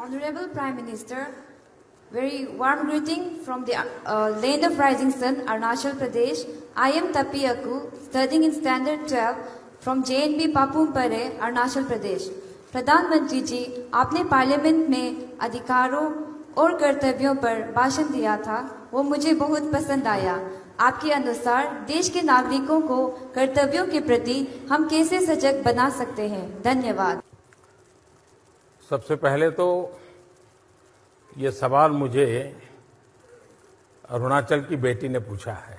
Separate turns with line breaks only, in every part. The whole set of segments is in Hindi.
Honorable Prime Minister, very warm greeting from the land of rising sun, Arunachal Pradesh. I am Tapi Aku, studying in Standard 12 from JNB Papumpare, Arunachal Pradesh. प्रधानमंत्री जी, आपने पार्लियामेंट में अधिकारों और कर्तव्यों पर भाषण दिया था, वो मुझे बहुत पसंद आया। आपके अनुसार देश के नागरिकों को कर्तव्यों के प्रति हम कैसे सजग बना सकते हैं? धन्यवाद।
सबसे पहले तो ये सवाल मुझे अरुणाचल की बेटी ने पूछा है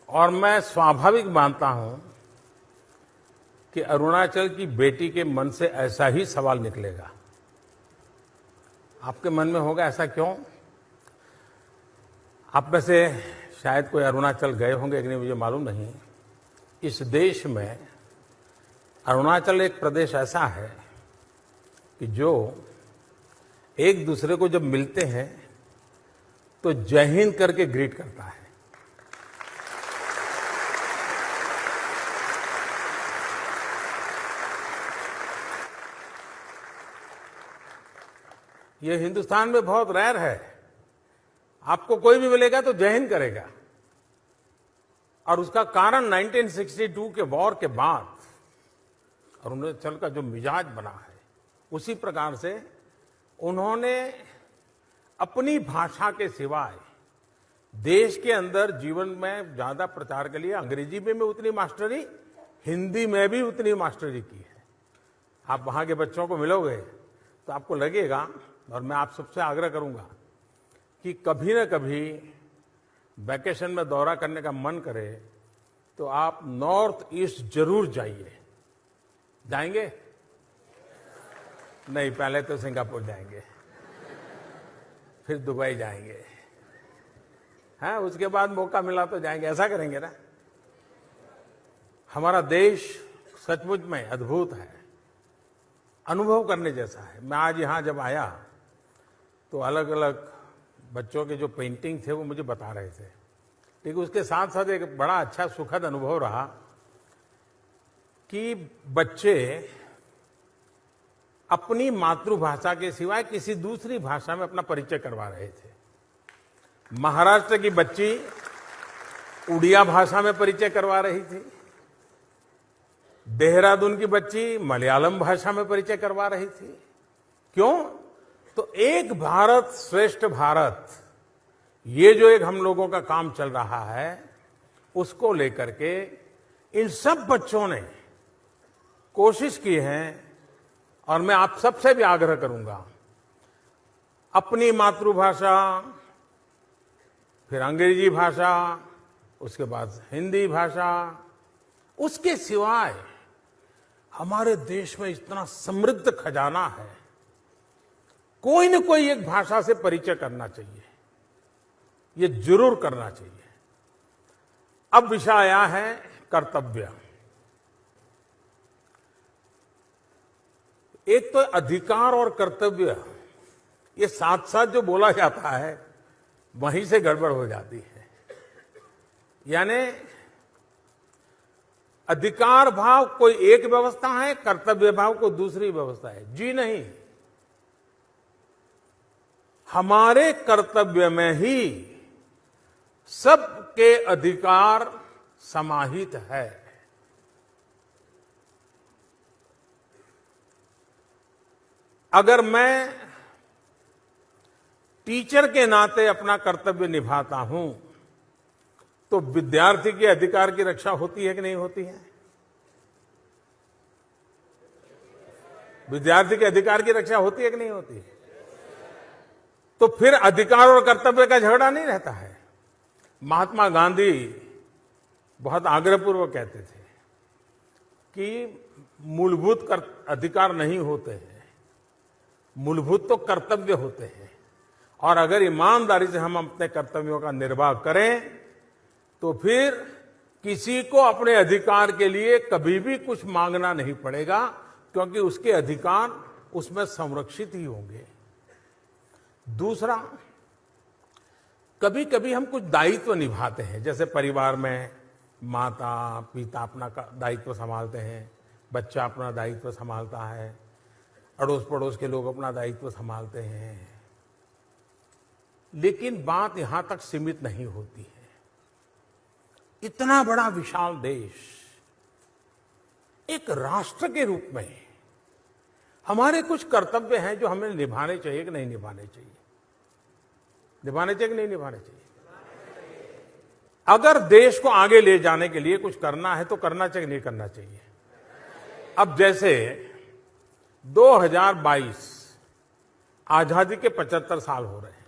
और मैं स्वाभाविक मानता हूं कि अरुणाचल की बेटी के मन से ऐसा ही सवाल निकलेगा। आपके मन में होगा ऐसा क्यों? आप में से शायद कोई अरुणाचल गए होंगे कि नहीं मुझे मालूम नहीं। इस देश में अरुणाचल एक प्रदेश ऐसा है कि जो एक दूसरे को जब मिलते हैं तो जय हिंद करके ग्रीट करता है। ये हिंदुस्तान में बहुत रेयर है। आपको कोई भी मिलेगा तो जय हिंद करेगा। और उसका कारण 1962 के वॉर के बाद अरुणाचल का जो मिजाज बना है, उसी प्रकार से उन्होंने अपनी भाषा के सिवाय देश के अंदर जीवन में ज्यादा प्रचार के लिए अंग्रेजी में उतनी मास्टरी, हिंदी में भी उतनी मास्टरी की है। आप वहां के बच्चों को मिलोगे तो आपको लगेगा, और मैं आप सबसे आग्रह करूंगा कि कभी न कभी वैकेशन में दौरा करने का मन करे तो आप नॉर्थ ईस्ट जरूर जाइए। जाएंगे? नहीं, पहले तो सिंगापुर जाएंगे, फिर दुबई जाएंगे, हाँ, उसके बाद मौका मिला तो जाएंगे। ऐसा करेंगे ना? हमारा देश सचमुच में अद्भुत है, अनुभव करने जैसा है। मैं आज यहां जब आया तो अलग अलग बच्चों के जो पेंटिंग थे वो मुझे बता रहे थे, लेकिन उसके साथ साथ एक बड़ा अच्छा सुखद अनुभव रहा कि बच्चे अपनी मातृभाषा के सिवाय किसी दूसरी भाषा में अपना परिचय करवा रहे थे। महाराष्ट्र की बच्ची उड़िया भाषा में परिचय करवा रही थी, देहरादून की बच्ची मलयालम भाषा में परिचय करवा रही थी। क्यों? तो एक भारत श्रेष्ठ भारत, ये जो एक हम लोगों का काम चल रहा है, उसको लेकर के इन सब बच्चों ने कोशिश की है। और मैं आप सबसे भी आग्रह करूंगा, अपनी मातृभाषा, फिर अंग्रेजी भाषा, उसके बाद हिंदी भाषा, उसके सिवाय हमारे देश में इतना समृद्ध खजाना है, कोई न कोई एक भाषा से परिचय करना चाहिए। ये जरूर करना चाहिए। अब विषय आया है कर्तव्य। एक तो अधिकार और कर्तव्य, ये साथ साथ जो बोला जाता है वहीं से गड़बड़ हो जाती है। यानी अधिकार भाव कोई एक व्यवस्था है, कर्तव्य भाव कोई दूसरी व्यवस्था है। जी नहीं, हमारे कर्तव्य में ही सबके अधिकार समाहित है। अगर मैं टीचर के नाते अपना कर्तव्य निभाता हूं तो विद्यार्थी के अधिकार की रक्षा होती है कि नहीं होती है? विद्यार्थी के अधिकार की रक्षा होती है कि नहीं होती है? तो फिर अधिकार और कर्तव्य का झगड़ा नहीं रहता है। महात्मा गांधी बहुत आग्रहपूर्वक कहते थे कि मूलभूत अधिकार नहीं होते हैं, मूलभूत तो कर्तव्य होते हैं। और अगर ईमानदारी से हम अपने कर्तव्यों का निर्वाह करें तो फिर किसी को अपने अधिकार के लिए कभी भी कुछ मांगना नहीं पड़ेगा, क्योंकि उसके अधिकार उसमें संरक्षित ही होंगे। दूसरा, कभी कभी हम कुछ दायित्व निभाते हैं, जैसे परिवार में माता पिता अपना दायित्व संभालते हैं, बच्चा अपना दायित्व संभालता है, अड़ोस पड़ोस के लोग अपना दायित्व संभालते हैं। लेकिन बात यहां तक सीमित नहीं होती है। इतना बड़ा विशाल देश, एक राष्ट्र के रूप में हमारे कुछ कर्तव्य हैं जो हमें निभाने चाहिए कि नहीं निभाने चाहिए? निभाने चाहिए कि नहीं निभाने चाहिए? अगर देश को आगे ले जाने के लिए कुछ करना है तो करना चाहिए नहीं करना चाहिए? अब जैसे 2022 आजादी के 75 साल हो रहे हैं।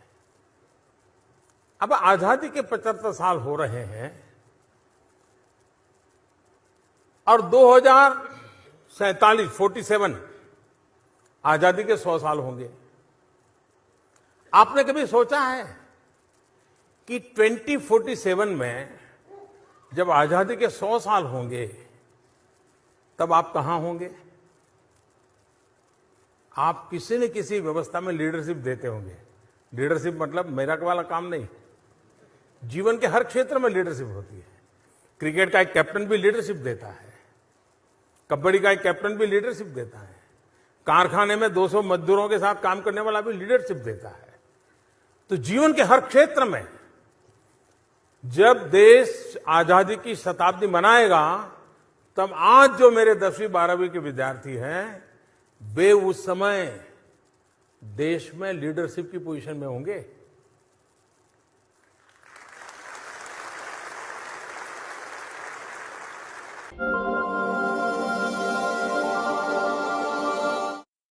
अब आजादी के 75 साल हो रहे हैं और 47 आजादी के 100 साल होंगे। आपने कभी सोचा है कि 2047 में जब आजादी के 100 साल होंगे तब आप कहां होंगे? आप किसी न किसी व्यवस्था में लीडरशिप देते होंगे। लीडरशिप मतलब मेरा वाला काम नहीं, जीवन के हर क्षेत्र में लीडरशिप होती है। क्रिकेट का एक कैप्टन भी लीडरशिप देता है, कबड्डी का एक कैप्टन भी लीडरशिप देता है, कारखाने में 200 मजदूरों के साथ काम करने वाला भी लीडरशिप देता है। तो जीवन के हर क्षेत्र में जब देश आजादी की शताब्दी मनाएगा तब आज जो मेरे 10वीं 12वीं के विद्यार्थी हैं वे उस समय देश में लीडरशिप की पोजीशन में होंगे।